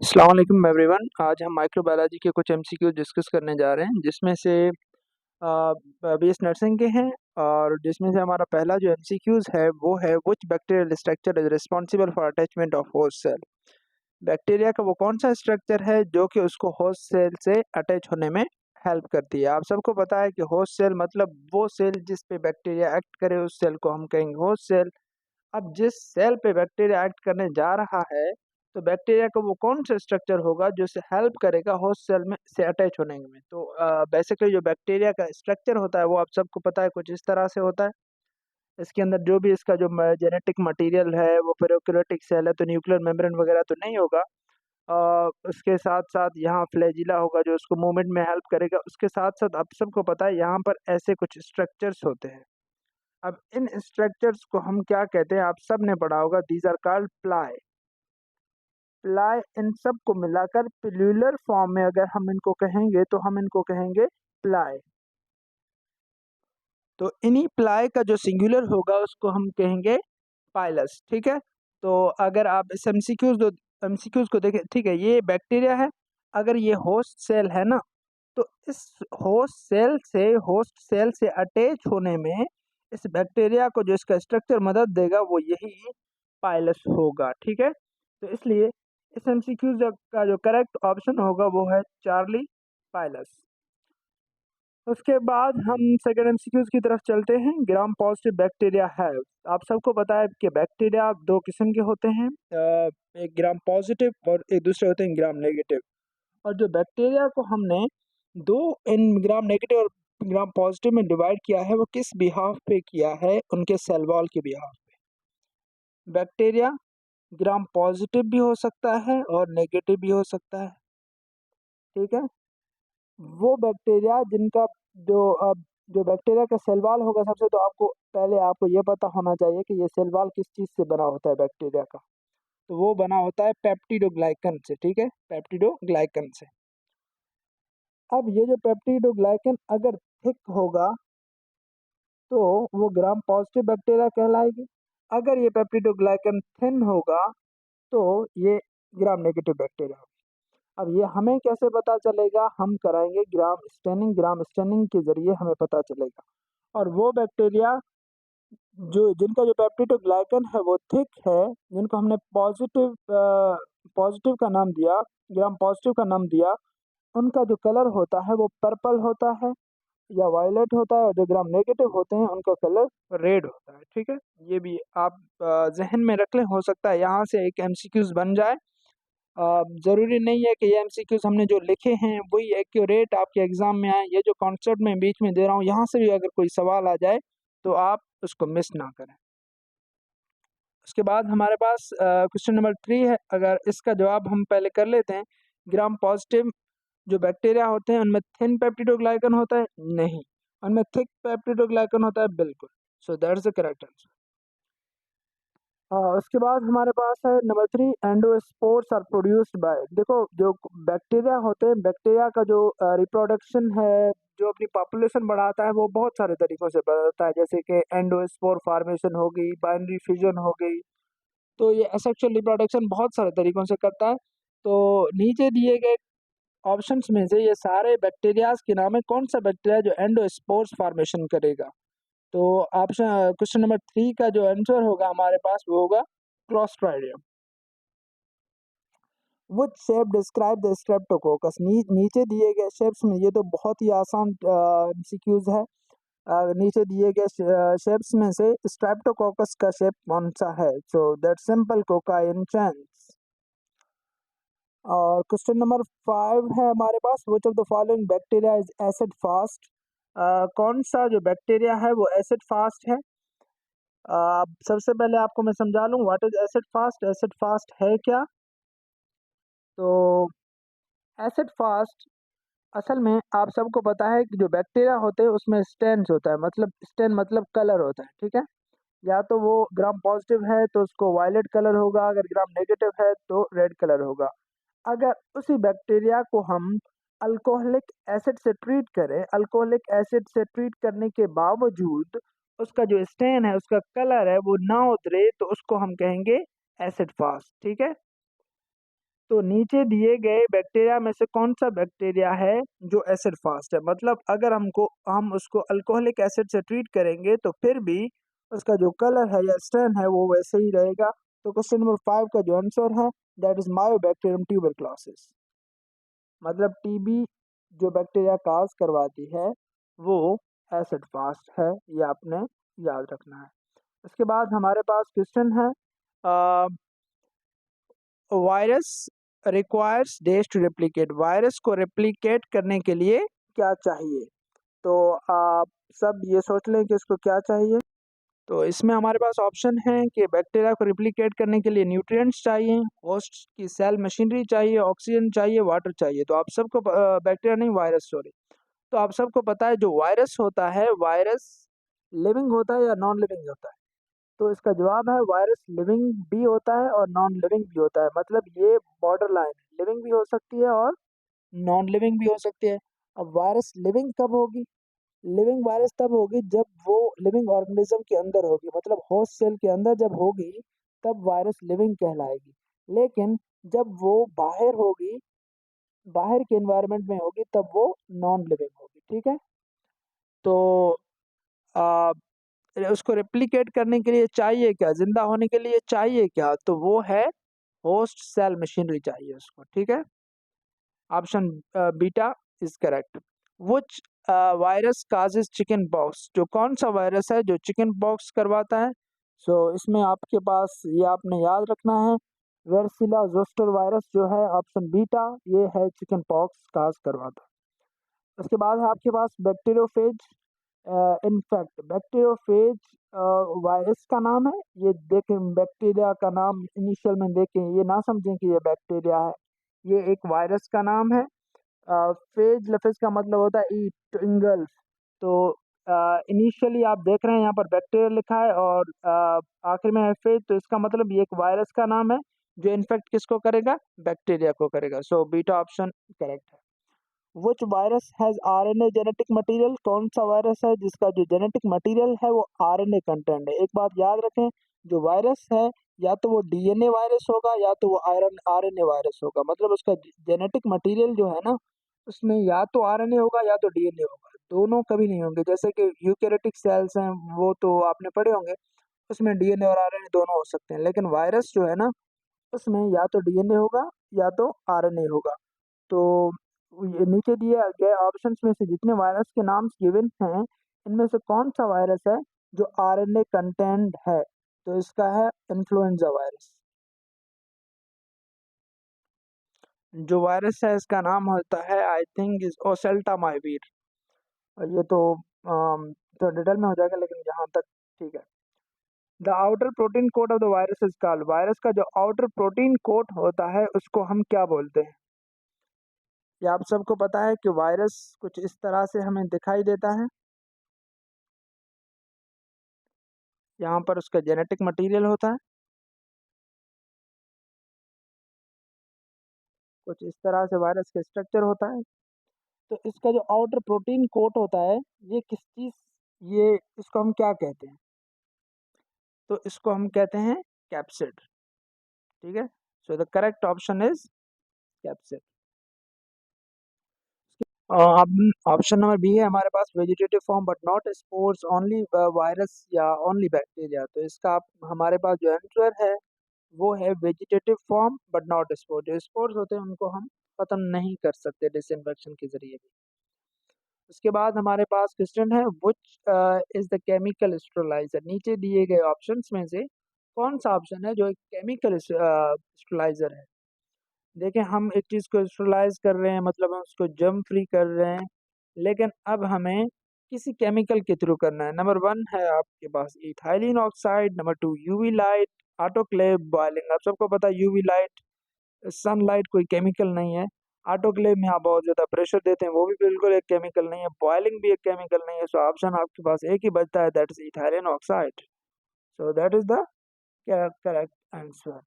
अस्सलाम वालेकुम एवरीवन। आज हम माइक्रोबायोलॉजी के कुछ एमसीक्यू डिस्कस करने जा रहे हैं जिसमें से बीएस नर्सिंग के हैं। और जिसमें से हमारा पहला जो एमसीक्यूज है वो है which bacterial structure is responsible for attachment of host cell. Bacteria का वो कौन सा स्ट्रक्चर है जो कि उसको होस्ट सेल से अटैच होने में हेल्प करती है। आप सबको पता है कि होस्ट सेल मतलब वो सेल जिस पे बैक्टीरिया एक्ट करे उस सेल को हम कहेंगे होस्ट सेल। अब जिस सेल पे बैक्टीरिया एक्ट करने जा रहा है तो बैक्टीरिया का वो कौन सा स्ट्रक्चर होगा जो उसे हेल्प करेगा होस्ट सेल में से अटैच होने में। तो बेसिकली जो बैक्टीरिया का स्ट्रक्चर होता है वो आप सबको पता है कुछ इस तरह से होता है। इसके अंदर जो भी इसका जो जेनेटिक मटेरियल है वो प्रोकैरियोटिक सेल है तो न्यूक्लियर मेम्ब्रेन वगैरह तो नहीं होगा। उसके साथ साथ यहाँ फ्लैजिला होगा जो उसको मूवमेंट में हेल्प करेगा। उसके साथ साथ आप सबको पता है यहाँ पर ऐसे कुछ स्ट्रक्चर्स होते हैं। अब इन स्ट्रक्चर्स को हम क्या कहते हैं आप सब ने पढ़ा होगा, these are called ply. Ply इन सब को मिलाकर पिल्यूलर फॉर्म में अगर हम इनको कहेंगे तो हम इनको कहेंगे प्लाई। तो इन्हीं प्लाई का जो सिंगुलर होगा उसको हम कहेंगे पाइलस। ठीक है। तो अगर आप इस एमसीक्यूज को देखें, ठीक है, ये बैक्टीरिया है। अगर ये होस्ट सेल है ना तो इस होस्ट सेल से अटैच होने में इस बैक्टीरिया को जो इसका स्ट्रक्चर मदद देगा वो यही पाइलस होगा। ठीक है। तो इसलिए इस एमसीक्यू का जो करेक्ट ऑप्शन होगा वो है चार्ली पाइलस। उसके बाद हम सेकेंड एमसीक्यूज की तरफ चलते हैं। ग्राम पॉजिटिव बैक्टीरिया है। आप सबको पता है कि बैक्टीरिया दो किस्म के होते हैं, एक ग्राम पॉजिटिव और एक दूसरे होते हैं ग्राम नेगेटिव। और जो बैक्टीरिया को हमने दो इन ग्राम नेगेटिव और ग्राम पॉजिटिव में डिवाइड किया है वो किस बिहाफ पे किया है, उनके सेल वॉल के बिहाफ पे। बैक्टीरिया ग्राम पॉजिटिव भी हो सकता है और नेगेटिव भी हो सकता है। ठीक है। वो बैक्टीरिया जिनका जो जो बैक्टीरिया का सेल वॉल होगा सबसे, तो आपको पहले आपको ये पता होना चाहिए कि ये सेल वॉल किस चीज़ से बना होता है बैक्टीरिया का। तो वो बना होता है पेप्टिडोग्लाइकन से। ठीक है, पेप्टिडोग्लाइकन से। अब ये जो पेप्टिडोग्लाइकन अगर थिक होगा तो वो ग्राम पॉजिटिव बैक्टीरिया कहलाएगी। अगर ये पेप्टिडोग्लाइकन थिन होगा तो ये ग्राम नेगेटिव बैक्टीरिया होगी। अब ये हमें कैसे पता चलेगा, हम कराएंगे ग्राम स्टेनिंग के जरिए हमें पता चलेगा। और वो बैक्टीरिया जो जिनका जो पेप्टिडोग्लाइकन है वो थिक है, जिनको हमने पॉजिटिव का नाम दिया, ग्राम पॉजिटिव का नाम दिया, उनका जो कलर होता है वो पर्पल होता है या वायलेट होता है। और जो ग्राम नेगेटिव होते हैं उनका कलर रेड होता है। ठीक है, ये भी आप जहन में रख लें। हो सकता है यहाँ से एक एमसीक्यूज बन जाए। ज़रूरी नहीं है कि ये एमसीक्यूज हमने जो लिखे हैं वही एक्यूरेट आपके एग्जाम में आए। ये जो कॉन्सेप्ट मैं बीच में दे रहा हूँ यहाँ से भी अगर कोई सवाल आ जाए तो आप उसको मिस ना करें। उसके बाद हमारे पास क्वेश्चन नंबर 3 है। अगर इसका जवाब हम पहले कर लेते हैं। ग्राम पॉजिटिव जो बैक्टीरिया होते हैं उनमें थिन पेप्टिडोग्लाइकन होता है? नहीं। उनमें थिक पेप्टिडोग्लाइकन होता है? बिल्कुल। So that's the correct answer. उसके बाद हमारे पास है number 3, endospores are produced by. देखो जो बैक्टीरिया होते हैं, बैक्टीरिया का जो रिप्रोडक्शन है, जो अपनी पॉपुलेशन बढ़ाता है वो बहुत सारे तरीकों से बढ़ाता है, जैसे कि एंडोस्पोर फार्मेशन हो गई, बाइनरी फिजन हो गई। तो ये एसेक्सुअल रिप्रोडक्शन बहुत सारे तरीकों से करता है। तो नीचे दिए गए ऑप्शंस में से ये सारे बैक्टीरियाज के नाम है, कौन सा बैक्टीरिया जो एंडोस्पोर्स फॉर्मेशन करेगा। तो ऑप्शन क्वेश्चन नंबर 3 का जो आंसर होगा हमारे पास वो होगा Clostridium. Which shape describe the Streptococcus. नीचे दिए गए शेप्स में, ये तो बहुत ही आसान एमसीक्यूज है। नीचे दिए गए शेप्स में से स्ट्रेप्टोकोकस का शेप कौन सा है? So that simple cocci in chains. और क्वेश्चन नंबर 5 है हमारे पास, which of the following bacteria is acid fast. कौन सा जो बैक्टीरिया है वो एसिड फास्ट है? सबसे पहले आपको मैं समझा लूँ what is acid fast. Acid fast है क्या? तो एसिड फास्ट असल में आप सबको पता है कि जो बैक्टीरिया होते हैं उसमें स्टेन्स होता है, मतलब स्टेन मतलब कलर होता है। ठीक है। या तो वो ग्राम पॉजिटिव है तो उसको वायलेट कलर होगा, अगर ग्राम नेगेटिव है तो रेड कलर होगा। अगर उसी बैक्टीरिया को हम अल्कोहलिक एसिड से ट्रीट करें, अल्कोहलिक एसिड से ट्रीट करने के बावजूद उसका जो स्टेन है, उसका कलर है वो ना उतरे, तो उसको हम कहेंगे एसिड फास्ट। ठीक है। तो नीचे दिए गए बैक्टीरिया में से कौन सा बैक्टीरिया है जो एसिड फास्ट है, मतलब अगर हम उसको अल्कोहलिक एसिड से ट्रीट करेंगे तो फिर भी उसका जो कलर है या स्ट्रेन है वो वैसे ही रहेगा। तो क्वेश्चन नंबर 5 का जो आंसर है दैट इज मायोबैक्टीरियम ट्यूबरक्लोसिस, मतलब टीबी जो बैक्टीरिया काज करवाती है वो एसिड फास्ट है, ये आपने याद रखना है। इसके बाद हमारे पास क्वेश्चन है virus requires days to replicate, virus को रेप्लिकेट करने के लिए क्या चाहिए। तो आप सब ये सोच लें कि इसको क्या चाहिए। तो इसमें हमारे पास ऑप्शन है कि बैक्टीरिया को रिप्लिकेट करने के लिए न्यूट्रिएंट्स चाहिए, होस्ट की सेल मशीनरी चाहिए, ऑक्सीजन चाहिए, वाटर चाहिए। तो आप सबको बैक्टीरिया नहीं वायरस सॉरी, तो आप सबको पता है जो वायरस होता है, वायरस लिविंग होता है या नॉन लिविंग होता है। तो इसका जवाब है वायरस लिविंग भी होता है और नॉन लिविंग भी होता है, मतलब ये बॉर्डर लाइन है, लिविंग भी हो सकती है और नॉन लिविंग भी हो सकती है। अब वायरस लिविंग कब होगी, लिविंग वायरस तब होगी जब वो लिविंग ऑर्गेनिज्म के अंदर होगी, मतलब होस्ट सेल के अंदर जब होगी तब वायरस लिविंग कहलाएगी। लेकिन जब वो बाहर होगी, बाहर के एनवायरनमेंट में होगी, तब वो नॉन लिविंग होगी। ठीक है, तो आ, उसको रेप्लिकेट करने के लिए चाहिए क्या, जिंदा होने के लिए चाहिए क्या, तो वो है होस्ट सेल मशीनरी चाहिए उसको। ठीक है, option beta is correct. Which virus causes chicken pox, जो कौन सा वायरस है जो चिकन पॉक्स करवाता है। सो इसमें आपके पास ये आपने याद रखना है, वेरसिला जोस्टर वायरस जो है ऑप्शन बीटा ये है चिकन पॉक्स काज करवाता है। उसके बाद है आपके पास बैक्टीरियोफेज इनफैक्ट, बैक्टीरियोफेज वायरस का नाम है। ये देखें बैक्टीरिया का नाम इनिशियल में देखें, ये ना समझें कि ये बैक्टीरिया है, ये एक वायरस का नाम है। फेज लफेज का मतलब होता है ईट इंगल्फ। तो इनिशियली आप देख रहे हैं यहाँ पर बैक्टीरिया लिखा है और आखिर में है फेज, तो इसका मतलब ये एक वायरस का नाम है जो इन्फेक्ट किसको करेगा, बैक्टीरिया को करेगा। सो बीटा ऑप्शन करेक्ट है। Which virus has RNA genetic material, कौन सा वायरस है जिसका जो जेनेटिक मटेरियल है वो आरएनए कंटेंट है। एक बात याद रखें, जो वायरस है या तो वो डीएनए वायरस होगा या तो वो आरएनए वायरस होगा, मतलब उसका जेनेटिक मटेरियल जो है ना उसमें या तो आरएनए होगा या तो डीएनए होगा, दोनों कभी नहीं होंगे। जैसे कि यूकेरियोटिक सेल्स हैं वो तो आपने पढ़े होंगे, उसमें डीएनए और आरएनए दोनों हो सकते हैं, लेकिन वायरस जो है ना उसमें या तो डीएनए होगा या तो आरएनए होगा। तो ये नीचे दिए गए ऑप्शंस में से जितने वायरस के नाम गिवन हैं इनमें से कौन सा वायरस है जो आरएनए कंटेंट है, तो इसका है इन्फ्लुएंजा वायरस। जो वायरस है इसका नाम होता है आई थिंक इज ओसेल्टामाइविर। और ये तो डिटेल में हो जाएगा लेकिन यहाँ तक ठीक है। The outer protein coat of the virus is called, virus का जो आउटर प्रोटीन कोट होता है उसको हम क्या बोलते हैं। ये आप सबको पता है कि वायरस कुछ इस तरह से हमें दिखाई देता है, यहाँ पर उसका जेनेटिक मटेरियल होता है, कुछ इस तरह से वायरस का स्ट्रक्चर होता है। तो इसका जो आउटर प्रोटीन कोट होता है ये किस चीज़, ये इसको हम क्या कहते हैं, तो इसको हम कहते हैं कैप्सिड। ठीक है, so the correct option is capsid. अब ऑप्शन नंबर बी है हमारे पास vegetative form but not spores only virus या ओनली बैक्टीरिया। तो इसका हमारे पास जो आंसर है वो है vegetative form but not spore, जो स्पोर्स होते हैं उनको हम खत्म नहीं कर सकते डिसइंफेक्शन के जरिए भी। उसके बाद हमारे पास क्वेश्चन है which is the chemical steriliser, नीचे दिए गए ऑप्शंस में से कौन सा ऑप्शन है जो एक केमिकल स्टेरलाइजर है। देखिए हम एक चीज़ को स्टेरलाइज कर रहे हैं मतलब हम उसको जर्म फ्री कर रहे हैं, लेकिन अब हमें किसी केमिकल के थ्रू करना है। नंबर 1 है आपके पास ethylene oxide, number 2 UV light, autoclave boiling. आप सबको पता है यूवी लाइट सनलाइट कोई केमिकल नहीं है, ऑटोक्लेव में आप बहुत ज़्यादा प्रेशर देते हैं वो भी बिल्कुल एक केमिकल नहीं है, बॉयलिंग भी एक केमिकल नहीं है। सो ऑप्शन आपके पास एक ही बचता है that is ethylene oxide. So that is the correct answer.